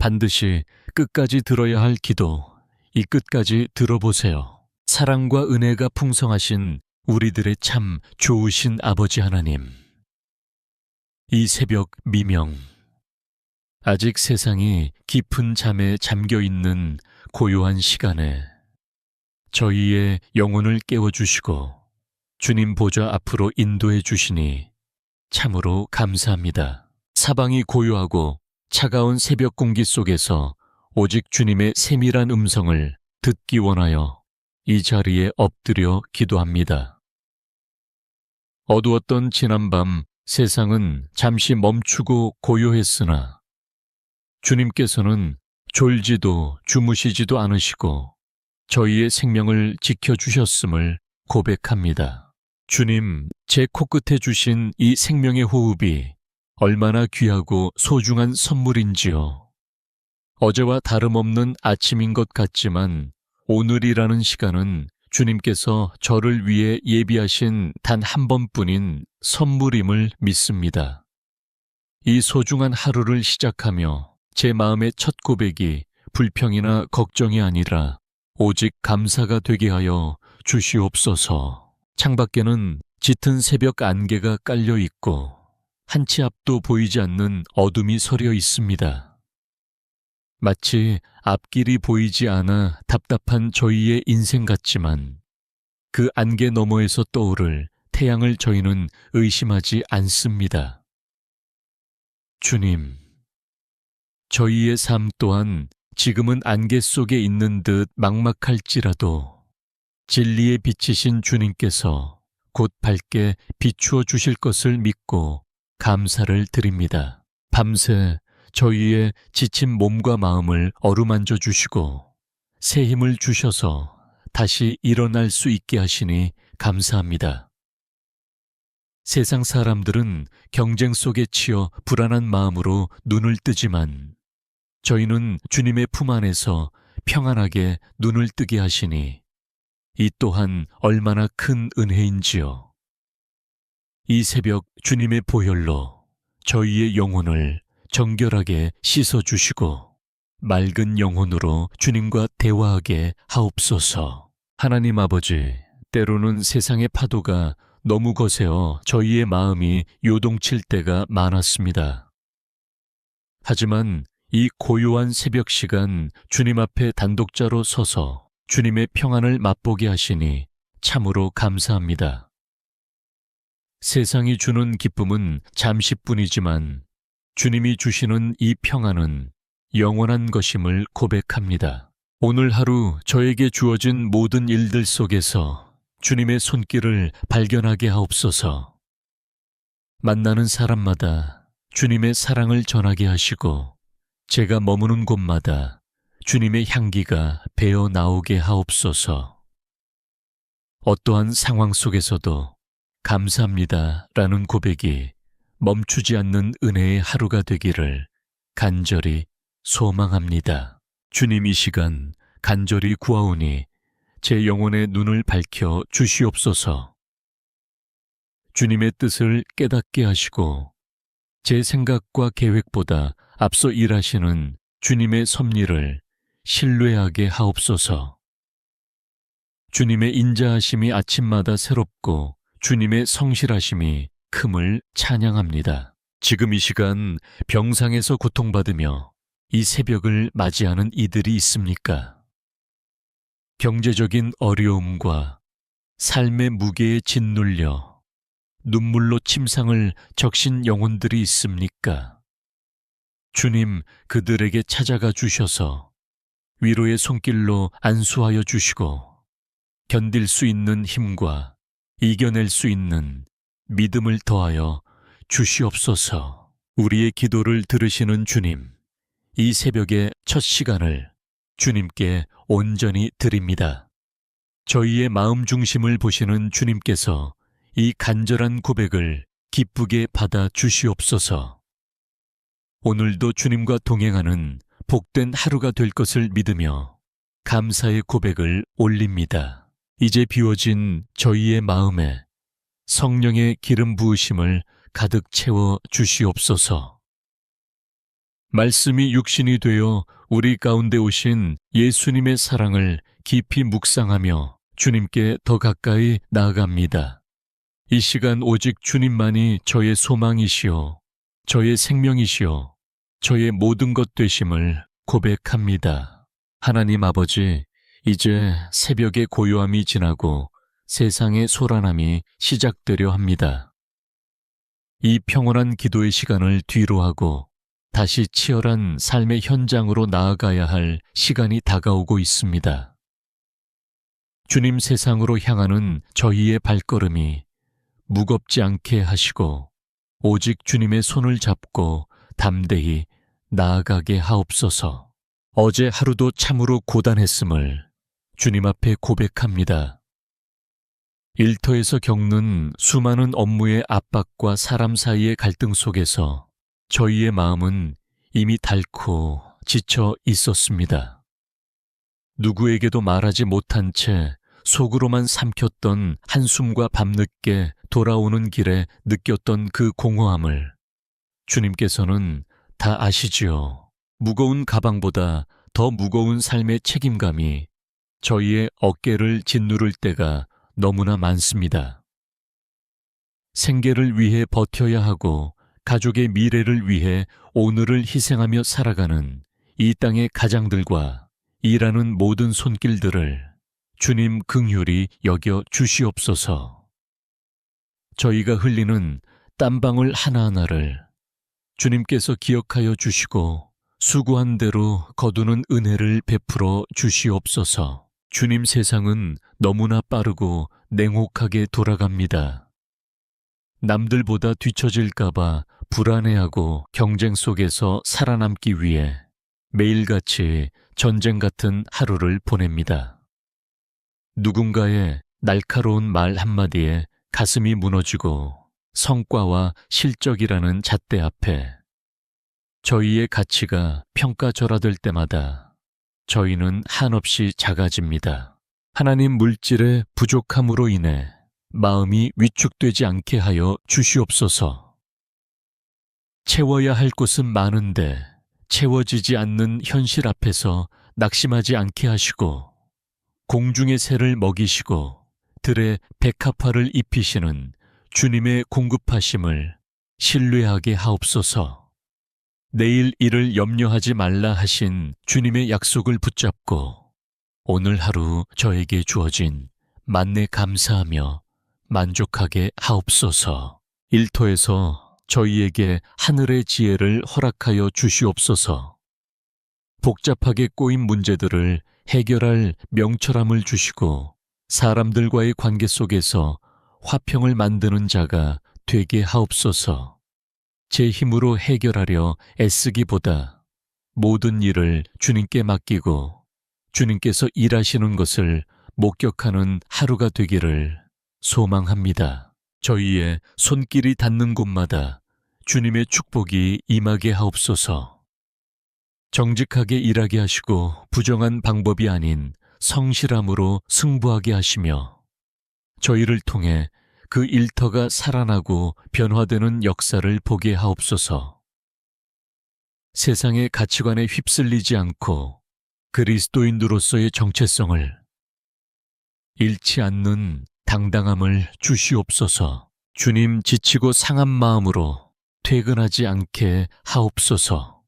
반드시 끝까지 들어야 할 기도, 이 끝까지 들어보세요. 사랑과 은혜가 풍성하신 우리들의 참 좋으신 아버지 하나님, 이 새벽 미명, 아직 세상이 깊은 잠에 잠겨있는 고요한 시간에 저희의 영혼을 깨워주시고 주님 보좌 앞으로 인도해 주시니 참으로 감사합니다. 사방이 고요하고 차가운 새벽 공기 속에서 오직 주님의 세밀한 음성을 듣기 원하여 이 자리에 엎드려 기도합니다. 어두웠던 지난밤 세상은 잠시 멈추고 고요했으나 주님께서는 졸지도 주무시지도 않으시고 저희의 생명을 지켜주셨음을 고백합니다. 주님, 제 코끝에 주신 이 생명의 호흡이 얼마나 귀하고 소중한 선물인지요. 어제와 다름없는 아침인 것 같지만 오늘이라는 시간은 주님께서 저를 위해 예비하신 단 한 번뿐인 선물임을 믿습니다. 이 소중한 하루를 시작하며 제 마음의 첫 고백이 불평이나 걱정이 아니라 오직 감사가 되게 하여 주시옵소서. 창밖에는 짙은 새벽 안개가 깔려 있고 한 치 앞도 보이지 않는 어둠이 서려 있습니다. 마치 앞길이 보이지 않아 답답한 저희의 인생 같지만 그 안개 너머에서 떠오를 태양을 저희는 의심하지 않습니다. 주님, 저희의 삶 또한 지금은 안개 속에 있는 듯 막막할지라도 진리에 비치신 주님께서 곧 밝게 비추어 주실 것을 믿고 감사를 드립니다. 밤새 저희의 지친 몸과 마음을 어루만져 주시고 새 힘을 주셔서 다시 일어날 수 있게 하시니 감사합니다. 세상 사람들은 경쟁 속에 치여 불안한 마음으로 눈을 뜨지만 저희는 주님의 품 안에서 평안하게 눈을 뜨게 하시니 이 또한 얼마나 큰 은혜인지요. 이 새벽 주님의 보혈로 저희의 영혼을 정결하게 씻어주시고 맑은 영혼으로 주님과 대화하게 하옵소서. 하나님 아버지, 때로는 세상의 파도가 너무 거세어 저희의 마음이 요동칠 때가 많았습니다. 하지만 이 고요한 새벽 시간 주님 앞에 단독자로 서서 주님의 평안을 맛보게 하시니 참으로 감사합니다. 세상이 주는 기쁨은 잠시뿐이지만 주님이 주시는 이 평안은 영원한 것임을 고백합니다. 오늘 하루 저에게 주어진 모든 일들 속에서 주님의 손길을 발견하게 하옵소서. 만나는 사람마다 주님의 사랑을 전하게 하시고 제가 머무는 곳마다 주님의 향기가 배어 나오게 하옵소서. 어떠한 상황 속에서도 감사합니다 라는 고백이 멈추지 않는 은혜의 하루가 되기를 간절히 소망합니다. 주님, 이 시간 간절히 구하오니 제 영혼의 눈을 밝혀 주시옵소서. 주님의 뜻을 깨닫게 하시고 제 생각과 계획보다 앞서 일하시는 주님의 섭리를 신뢰하게 하옵소서. 주님의 인자하심이 아침마다 새롭고 주님의 성실하심이 큼을 찬양합니다. 지금 이 시간 병상에서 고통받으며 이 새벽을 맞이하는 이들이 있습니까? 경제적인 어려움과 삶의 무게에 짓눌려 눈물로 침상을 적신 영혼들이 있습니까? 주님, 그들에게 찾아가 주셔서 위로의 손길로 안수하여 주시고 견딜 수 있는 힘과 이겨낼 수 있는 믿음을 더하여 주시옵소서. 우리의 기도를 들으시는 주님, 이 새벽의 첫 시간을 주님께 온전히 드립니다. 저희의 마음 중심을 보시는 주님께서 이 간절한 고백을 기쁘게 받아 주시옵소서. 오늘도 주님과 동행하는 복된 하루가 될 것을 믿으며 감사의 고백을 올립니다. 이제 비워진 저희의 마음에 성령의 기름 부으심을 가득 채워 주시옵소서. 말씀이 육신이 되어 우리 가운데 오신 예수님의 사랑을 깊이 묵상하며 주님께 더 가까이 나아갑니다. 이 시간 오직 주님만이 저의 소망이시오, 저의 생명이시오, 저의 모든 것 되심을 고백합니다. 하나님 아버지, 이제 새벽의 고요함이 지나고 세상의 소란함이 시작되려 합니다. 이 평온한 기도의 시간을 뒤로 하고 다시 치열한 삶의 현장으로 나아가야 할 시간이 다가오고 있습니다. 주님 세상으로 향하는 저희의 발걸음이 무겁지 않게 하시고 오직 주님의 손을 잡고 담대히 나아가게 하옵소서. 어제 하루도 참으로 고단했음을 주님 앞에 고백합니다. 일터에서 겪는 수많은 업무의 압박과 사람 사이의 갈등 속에서 저희의 마음은 이미 닳고 지쳐 있었습니다. 누구에게도 말하지 못한 채 속으로만 삼켰던 한숨과 밤늦게 돌아오는 길에 느꼈던 그 공허함을 주님께서는 다 아시지요. 무거운 가방보다 더 무거운 삶의 책임감이 저희의 어깨를 짓누를 때가 너무나 많습니다. 생계를 위해 버텨야 하고 가족의 미래를 위해 오늘을 희생하며 살아가는 이 땅의 가장들과 일하는 모든 손길들을 주님 긍휼히 여겨 주시옵소서. 저희가 흘리는 땀방울 하나하나를 주님께서 기억하여 주시고 수고한 대로 거두는 은혜를 베풀어 주시옵소서. 주님, 세상은 너무나 빠르고 냉혹하게 돌아갑니다. 남들보다 뒤처질까봐 불안해하고 경쟁 속에서 살아남기 위해 매일같이 전쟁 같은 하루를 보냅니다. 누군가의 날카로운 말 한마디에 가슴이 무너지고 성과와 실적이라는 잣대 앞에 저희의 가치가 평가절하될 때마다 저희는 한없이 작아집니다. 하나님, 물질의 부족함으로 인해 마음이 위축되지 않게 하여 주시옵소서. 채워야 할 곳은 많은데 채워지지 않는 현실 앞에서 낙심하지 않게 하시고 공중의 새를 먹이시고 들의 백합화를 입히시는 주님의 공급하심을 신뢰하게 하옵소서. 내일 일을 염려하지 말라 하신 주님의 약속을 붙잡고 오늘 하루 저에게 주어진 만내 감사하며 만족하게 하옵소서. 일터에서 저희에게 하늘의 지혜를 허락하여 주시옵소서. 복잡하게 꼬인 문제들을 해결할 명철함을 주시고 사람들과의 관계 속에서 화평을 만드는 자가 되게 하옵소서. 제 힘으로 해결하려 애쓰기보다 모든 일을 주님께 맡기고 주님께서 일하시는 것을 목격하는 하루가 되기를 소망합니다. 저희의 손길이 닿는 곳마다 주님의 축복이 임하게 하옵소서. 정직하게 일하게 하시고 부정한 방법이 아닌 성실함으로 승부하게 하시며 저희를 통해 그 일터가 살아나고 변화되는 역사를 보게 하옵소서. 세상의 가치관에 휩쓸리지 않고 그리스도인으로서의 정체성을 잃지 않는 당당함을 주시옵소서. 주님, 지치고 상한 마음으로 퇴근하지 않게 하옵소서.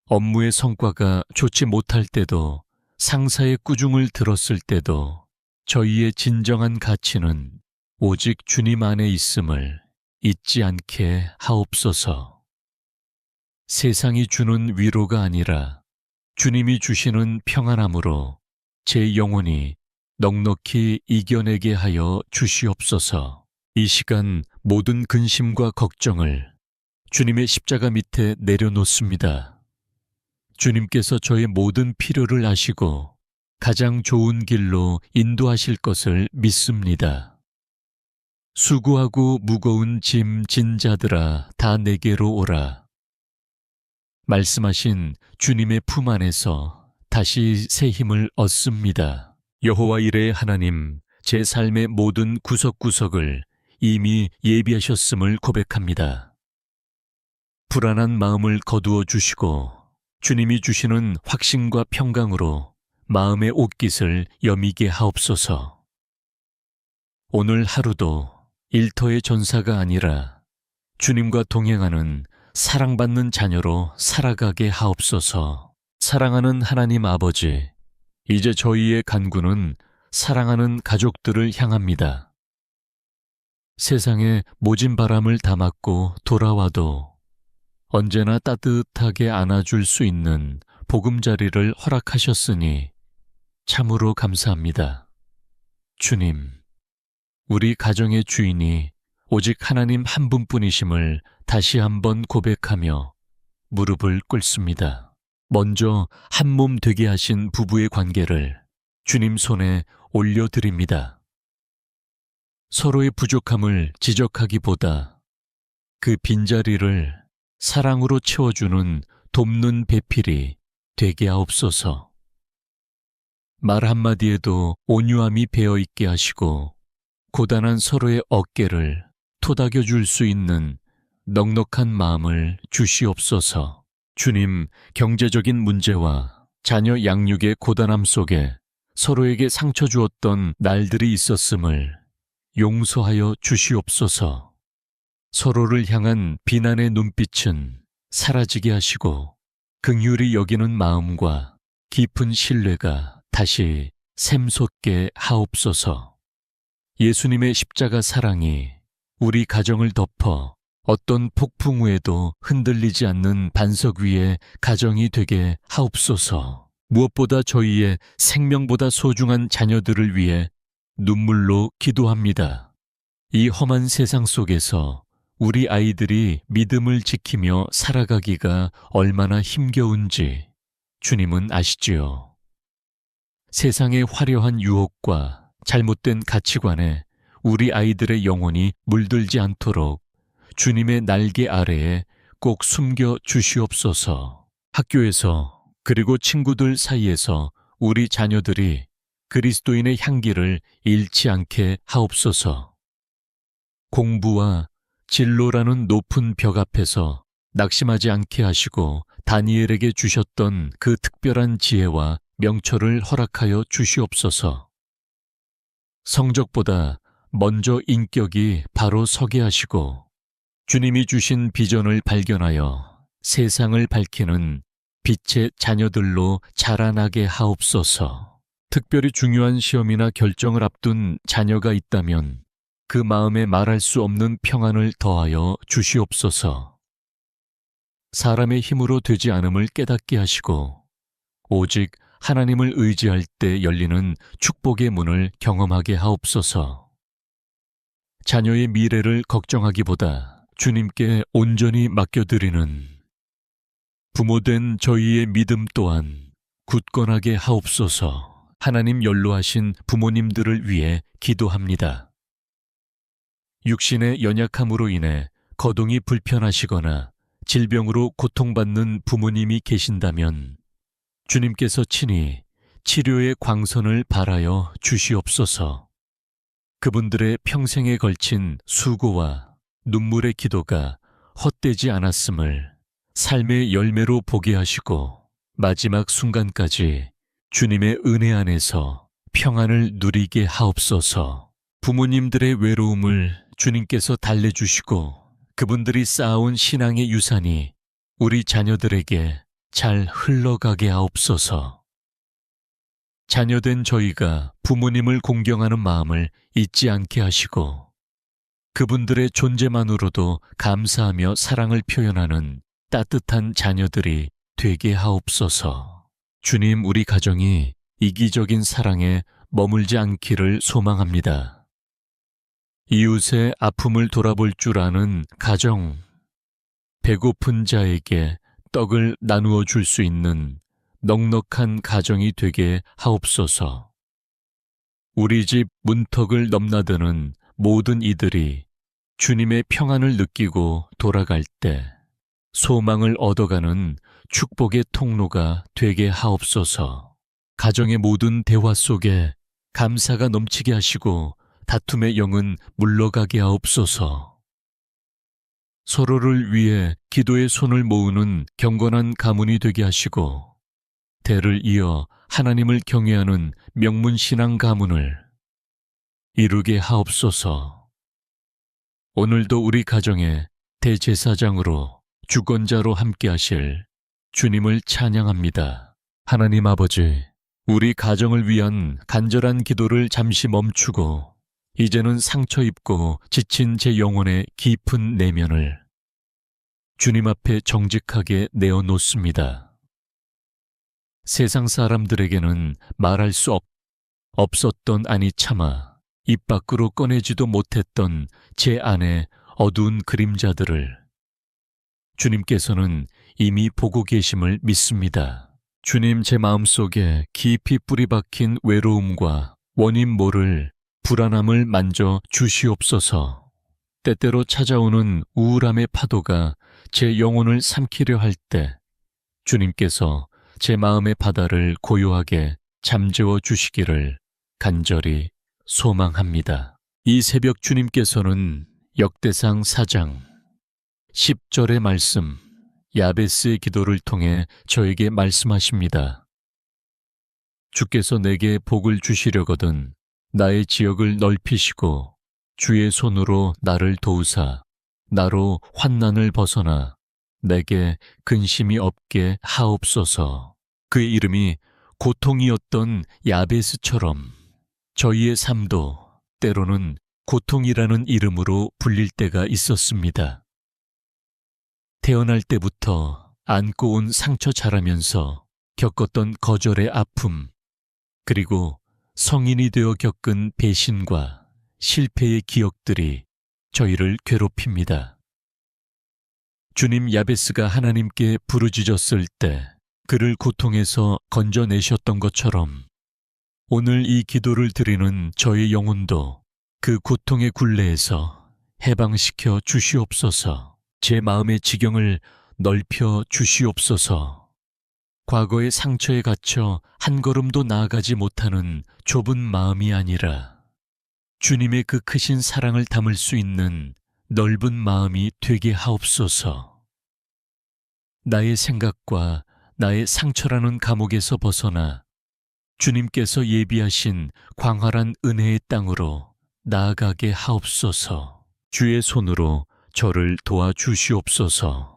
업무의 성과가 좋지 못할 때도 상사의 꾸중을 들었을 때도 저희의 진정한 가치는 오직 주님 안에 있음을 잊지 않게 하옵소서. 세상이 주는 위로가 아니라 주님이 주시는 평안함으로 제 영혼이 넉넉히 이겨내게 하여 주시옵소서. 이 시간 모든 근심과 걱정을 주님의 십자가 밑에 내려놓습니다. 주님께서 저의 모든 필요를 아시고 가장 좋은 길로 인도하실 것을 믿습니다. 수고하고 무거운 짐 진 자들아, 다 내게로 오라. 말씀하신 주님의 품 안에서 다시 새 힘을 얻습니다. 여호와 이레의 하나님, 제 삶의 모든 구석구석을 이미 예비하셨음을 고백합니다. 불안한 마음을 거두어 주시고 주님이 주시는 확신과 평강으로 마음의 옷깃을 여미게 하옵소서. 오늘 하루도 일터의 전사가 아니라 주님과 동행하는 사랑받는 자녀로 살아가게 하옵소서. 사랑하는 하나님 아버지, 이제 저희의 간구는 사랑하는 가족들을 향합니다. 세상에 모진 바람을 다 맞고 돌아와도 언제나 따뜻하게 안아줄 수 있는 보금자리를 허락하셨으니 참으로 감사합니다. 주님, 우리 가정의 주인이 오직 하나님 한 분뿐이심을 다시 한번 고백하며 무릎을 꿇습니다. 먼저 한 몸 되게 하신 부부의 관계를 주님 손에 올려드립니다. 서로의 부족함을 지적하기보다 그 빈자리를 사랑으로 채워주는 돕는 배필이 되게 하옵소서. 말 한마디에도 온유함이 배어있게 하시고 고단한 서로의 어깨를 토닥여줄 수 있는 넉넉한 마음을 주시옵소서. 주님, 경제적인 문제와 자녀 양육의 고단함 속에 서로에게 상처 주었던 날들이 있었음을 용서하여 주시옵소서. 서로를 향한 비난의 눈빛은 사라지게 하시고 긍휼히 여기는 마음과 깊은 신뢰가 다시 샘솟게 하옵소서. 예수님의 십자가 사랑이 우리 가정을 덮어 어떤 폭풍 후에도 흔들리지 않는 반석 위의 가정이 되게 하옵소서. 무엇보다 저희의 생명보다 소중한 자녀들을 위해 눈물로 기도합니다. 이 험한 세상 속에서 우리 아이들이 믿음을 지키며 살아가기가 얼마나 힘겨운지 주님은 아시지요. 세상의 화려한 유혹과 잘못된 가치관에 우리 아이들의 영혼이 물들지 않도록 주님의 날개 아래에 꼭 숨겨 주시옵소서. 학교에서 그리고 친구들 사이에서 우리 자녀들이 그리스도인의 향기를 잃지 않게 하옵소서. 공부와 진로라는 높은 벽 앞에서 낙심하지 않게 하시고 다니엘에게 주셨던 그 특별한 지혜와 명철을 허락하여 주시옵소서. 성적보다 먼저 인격이 바로 서게 하시고 주님이 주신 비전을 발견하여 세상을 밝히는 빛의 자녀들로 자라나게 하옵소서. 특별히 중요한 시험이나 결정을 앞둔 자녀가 있다면 그 마음에 말할 수 없는 평안을 더하여 주시옵소서. 사람의 힘으로 되지 않음을 깨닫게 하시고 오직 하나님을 의지할 때 열리는 축복의 문을 경험하게 하옵소서. 자녀의 미래를 걱정하기보다 주님께 온전히 맡겨드리는 부모된 저희의 믿음 또한 굳건하게 하옵소서. 하나님 연로하신 부모님들을 위해 기도합니다. 육신의 연약함으로 인해 거동이 불편하시거나 질병으로 고통받는 부모님이 계신다면 주님께서 친히 치료의 광선을 발하여 주시옵소서. 그분들의 평생에 걸친 수고와 눈물의 기도가 헛되지 않았음을 삶의 열매로 보게 하시고 마지막 순간까지 주님의 은혜 안에서 평안을 누리게 하옵소서. 부모님들의 외로움을 주님께서 달래주시고 그분들이 쌓아온 신앙의 유산이 우리 자녀들에게 잘 흘러가게 하옵소서. 자녀된 저희가 부모님을 공경하는 마음을 잊지 않게 하시고 그분들의 존재만으로도 감사하며 사랑을 표현하는 따뜻한 자녀들이 되게 하옵소서. 주님, 우리 가정이 이기적인 사랑에 머물지 않기를 소망합니다. 이웃의 아픔을 돌아볼 줄 아는 가정, 배고픈 자에게 떡을 나누어 줄 수 있는 넉넉한 가정이 되게 하옵소서. 우리 집 문턱을 넘나드는 모든 이들이 주님의 평안을 느끼고 돌아갈 때 소망을 얻어가는 축복의 통로가 되게 하옵소서. 가정의 모든 대화 속에 감사가 넘치게 하시고 다툼의 영은 물러가게 하옵소서. 서로를 위해 기도의 손을 모으는 경건한 가문이 되게 하시고 대를 이어 하나님을 경외하는 명문신앙 가문을 이루게 하옵소서. 오늘도 우리 가정에 대제사장으로 주권자로 함께 하실 주님을 찬양합니다. 하나님 아버지, 우리 가정을 위한 간절한 기도를 잠시 멈추고 이제는 상처 입고 지친 제 영혼의 깊은 내면을 주님 앞에 정직하게 내어놓습니다. 세상 사람들에게는 말할 수 없었던 아니 차마 입 밖으로 꺼내지도 못했던 제 안의 어두운 그림자들을 주님께서는 이미 보고 계심을 믿습니다. 주님, 제 마음속에 깊이 뿌리 박힌 외로움과 원인 모를 불안함을 만져 주시옵소서. 때때로 찾아오는 우울함의 파도가 제 영혼을 삼키려 할 때 주님께서 제 마음의 바다를 고요하게 잠재워 주시기를 간절히 소망합니다. 이 새벽 주님께서는 역대상 4장 10절의 말씀 야베스의 기도를 통해 저에게 말씀하십니다. 주께서 내게 복을 주시려거든 나의 지역을 넓히시고 주의 손으로 나를 도우사 나로 환난을 벗어나 내게 근심이 없게 하옵소서. 그의 이름이 고통이었던 야베스처럼 저희의 삶도 때로는 고통이라는 이름으로 불릴 때가 있었습니다. 태어날 때부터 안고 온 상처 자라면서 겪었던 거절의 아픔, 그리고 성인이 되어 겪은 배신과 실패의 기억들이 저희를 괴롭힙니다. 주님, 야베스가 하나님께 부르짖었을 때 그를 고통에서 건져내셨던 것처럼 오늘 이 기도를 드리는 저의 영혼도 그 고통의 굴레에서 해방시켜 주시옵소서. 제 마음의 지경을 넓혀 주시옵소서. 과거의 상처에 갇혀 한 걸음도 나아가지 못하는 좁은 마음이 아니라 주님의 그 크신 사랑을 담을 수 있는 넓은 마음이 되게 하옵소서. 나의 생각과 나의 상처라는 감옥에서 벗어나 주님께서 예비하신 광활한 은혜의 땅으로 나아가게 하옵소서. 주의 손으로 저를 도와주시옵소서.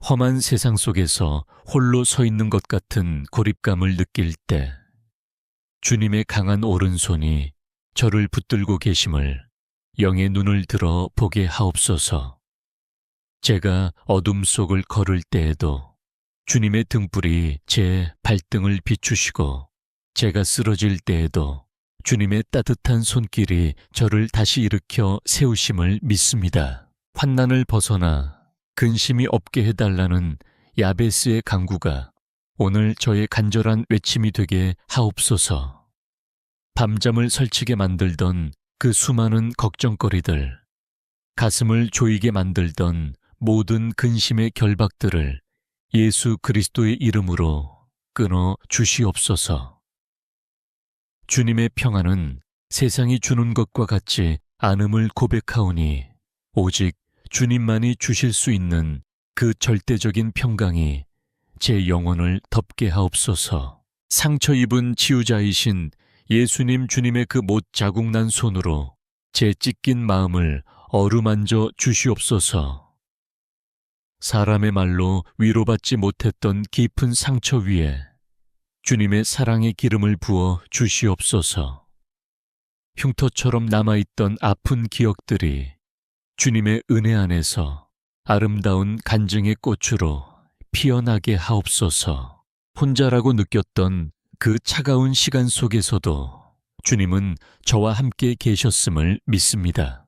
험한 세상 속에서 홀로 서 있는 것 같은 고립감을 느낄 때 주님의 강한 오른손이 저를 붙들고 계심을 영의 눈을 들어 보게 하옵소서. 제가 어둠 속을 걸을 때에도 주님의 등불이 제 발등을 비추시고 제가 쓰러질 때에도 주님의 따뜻한 손길이 저를 다시 일으켜 세우심을 믿습니다. 환난을 벗어나 근심이 없게 해달라는 야베스의 간구가 오늘 저의 간절한 외침이 되게 하옵소서. 밤잠을 설치게 만들던 그 수많은 걱정거리들, 가슴을 조이게 만들던 모든 근심의 결박들을 예수 그리스도의 이름으로 끊어 주시옵소서. 주님의 평안은 세상이 주는 것과 같지 않음을 고백하오니 오직 주님만이 주실 수 있는 그 절대적인 평강이 제 영혼을 덮게 하옵소서. 상처 입은 치유자이신 예수님 주님의 그 못 자국난 손으로 제 찢긴 마음을 어루만져 주시옵소서. 사람의 말로 위로받지 못했던 깊은 상처 위에 주님의 사랑의 기름을 부어 주시옵소서. 흉터처럼 남아있던 아픈 기억들이 주님의 은혜 안에서 아름다운 간증의 꽃으로 피어나게 하옵소서. 혼자라고 느꼈던 그 차가운 시간 속에서도 주님은 저와 함께 계셨음을 믿습니다.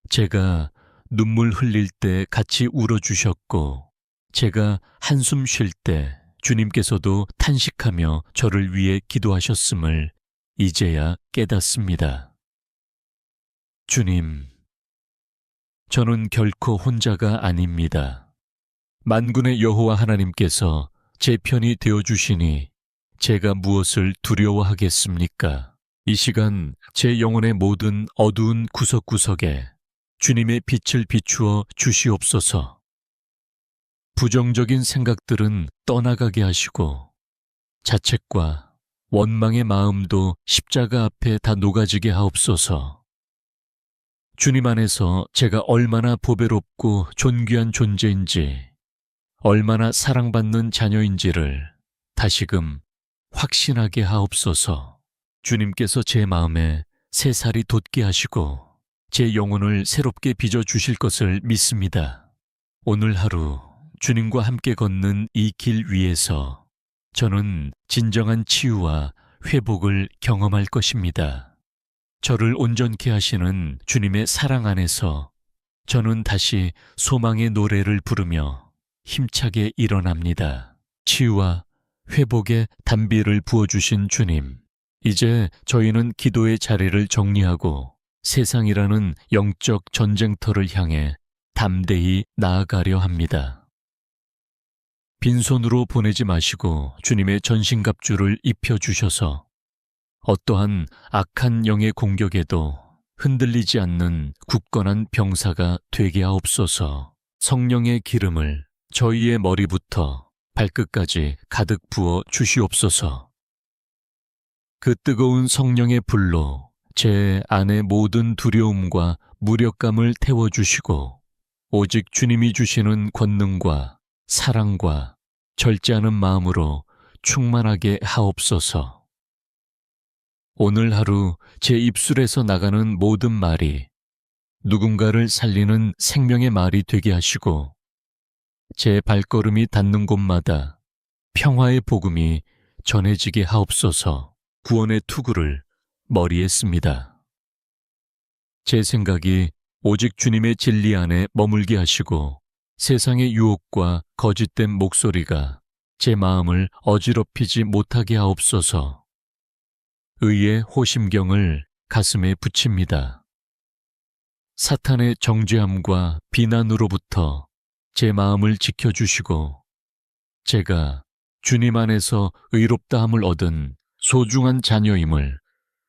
제가 눈물 흘릴 때 같이 울어주셨고 제가 한숨 쉴 때 주님께서도 탄식하며 저를 위해 기도하셨음을 이제야 깨닫습니다. 주님, 저는 결코 혼자가 아닙니다. 만군의 여호와 하나님께서 제 편이 되어주시니 제가 무엇을 두려워하겠습니까? 이 시간 제 영혼의 모든 어두운 구석구석에 주님의 빛을 비추어 주시옵소서. 부정적인 생각들은 떠나가게 하시고 자책과 원망의 마음도 십자가 앞에 다 녹아지게 하옵소서. 주님 안에서 제가 얼마나 보배롭고 존귀한 존재인지, 얼마나 사랑받는 자녀인지를 다시금 확신하게 하옵소서. 주님께서 제 마음에 새살이 돋게 하시고 제 영혼을 새롭게 빚어주실 것을 믿습니다. 오늘 하루 주님과 함께 걷는 이 길 위에서 저는 진정한 치유와 회복을 경험할 것입니다. 저를 온전케 하시는 주님의 사랑 안에서 저는 다시 소망의 노래를 부르며 힘차게 일어납니다. 치유와 회복의 단비를 부어주신 주님, 이제 저희는 기도의 자리를 정리하고 세상이라는 영적 전쟁터를 향해 담대히 나아가려 합니다. 빈손으로 보내지 마시고 주님의 전신갑주를 입혀주셔서 어떠한 악한 영의 공격에도 흔들리지 않는 굳건한 병사가 되게 하옵소서. 성령의 기름을 저희의 머리부터 발끝까지 가득 부어 주시옵소서. 그 뜨거운 성령의 불로 제 안의 모든 두려움과 무력감을 태워주시고 오직 주님이 주시는 권능과 사랑과 절제하는 마음으로 충만하게 하옵소서. 오늘 하루 제 입술에서 나가는 모든 말이 누군가를 살리는 생명의 말이 되게 하시고 제 발걸음이 닿는 곳마다 평화의 복음이 전해지게 하옵소서. 구원의 투구를 머리에 씁니다. 제 생각이 오직 주님의 진리 안에 머물게 하시고 세상의 유혹과 거짓된 목소리가 제 마음을 어지럽히지 못하게 하옵소서. 의의 호심경을 가슴에 붙입니다. 사탄의 정죄함과 비난으로부터 제 마음을 지켜주시고 제가 주님 안에서 의롭다함을 얻은 소중한 자녀임을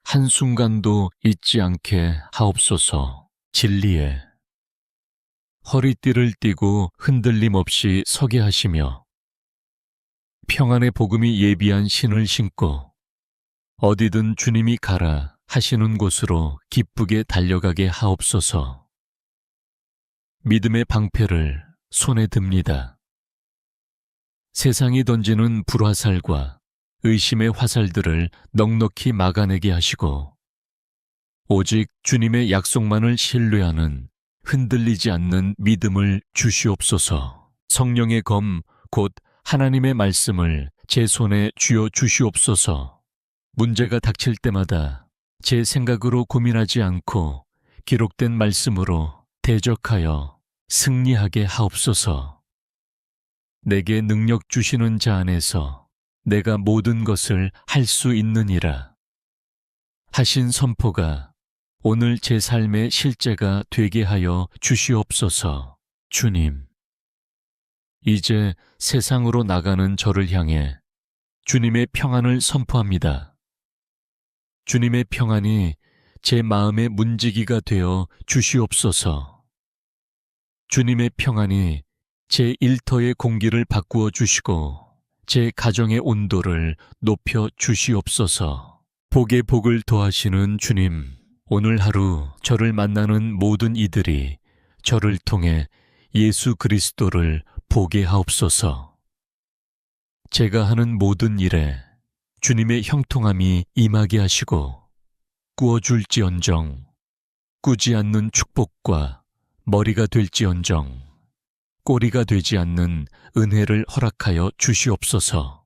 한순간도 잊지 않게 하옵소서. 진리에 허리띠를 띠고 흔들림 없이 서게 하시며 평안의 복음이 예비한 신을 신고 어디든 주님이 가라 하시는 곳으로 기쁘게 달려가게 하옵소서. 믿음의 방패를 손에 듭니다. 세상이 던지는 불화살과 의심의 화살들을 넉넉히 막아내게 하시고 오직 주님의 약속만을 신뢰하는 흔들리지 않는 믿음을 주시옵소서. 성령의 검 곧 하나님의 말씀을 제 손에 쥐어 주시옵소서. 문제가 닥칠 때마다 제 생각으로 고민하지 않고 기록된 말씀으로 대적하여 승리하게 하옵소서. 내게 능력 주시는 자 안에서 내가 모든 것을 할 수 있느니라 하신 선포가 오늘 제 삶의 실제가 되게 하여 주시옵소서. 주님, 이제 세상으로 나가는 저를 향해 주님의 평안을 선포합니다. 주님의 평안이 제 마음의 문지기가 되어 주시옵소서. 주님의 평안이 제 일터의 공기를 바꾸어 주시고 제 가정의 온도를 높여 주시옵소서. 복의 복을 더하시는 주님, 오늘 하루 저를 만나는 모든 이들이 저를 통해 예수 그리스도를 보게 하옵소서. 제가 하는 모든 일에 주님의 형통함이 임하게 하시고 꾸어줄지언정 꾸지 않는 축복과 머리가 될지언정 꼬리가 되지 않는 은혜를 허락하여 주시옵소서.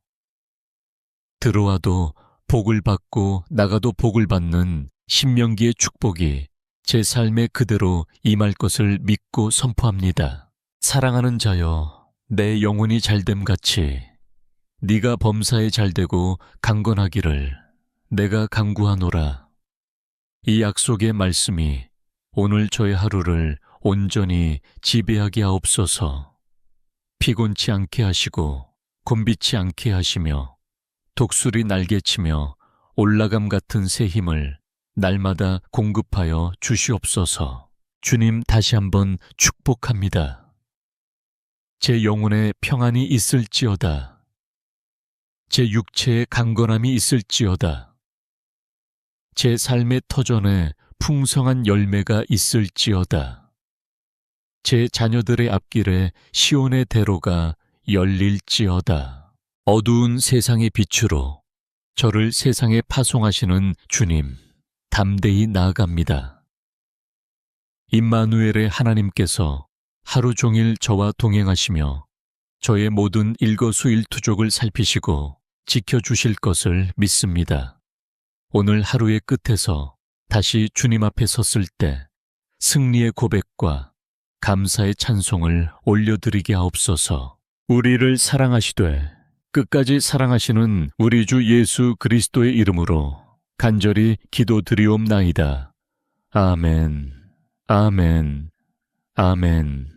들어와도 복을 받고 나가도 복을 받는 신명기의 축복이 제 삶에 그대로 임할 것을 믿고 선포합니다. 사랑하는 자여, 내 영혼이 잘됨같이 네가 범사에 잘되고 강건하기를 내가 간구하노라. 이 약속의 말씀이 오늘 저의 하루를 온전히 지배하게 하옵소서. 피곤치 않게 하시고 곤비치 않게 하시며 독수리 날개치며 올라감 같은 새 힘을 날마다 공급하여 주시옵소서. 주님 다시 한번 축복합니다. 제 영혼에 평안이 있을지어다. 제 육체에 강건함이 있을지어다. 제 삶의 터전에 풍성한 열매가 있을지어다. 제 자녀들의 앞길에 시온의 대로가 열릴지어다. 어두운 세상의 빛으로 저를 세상에 파송하시는 주님, 담대히 나아갑니다. 임마누엘의 하나님께서 하루 종일 저와 동행하시며 저의 모든 일거수일투족을 살피시고 지켜주실 것을 믿습니다. 오늘 하루의 끝에서 다시 주님 앞에 섰을 때 승리의 고백과 감사의 찬송을 올려드리게 하옵소서. 우리를 사랑하시되 끝까지 사랑하시는 우리 주 예수 그리스도의 이름으로 간절히 기도드리옵나이다. 아멘, 아멘, 아멘.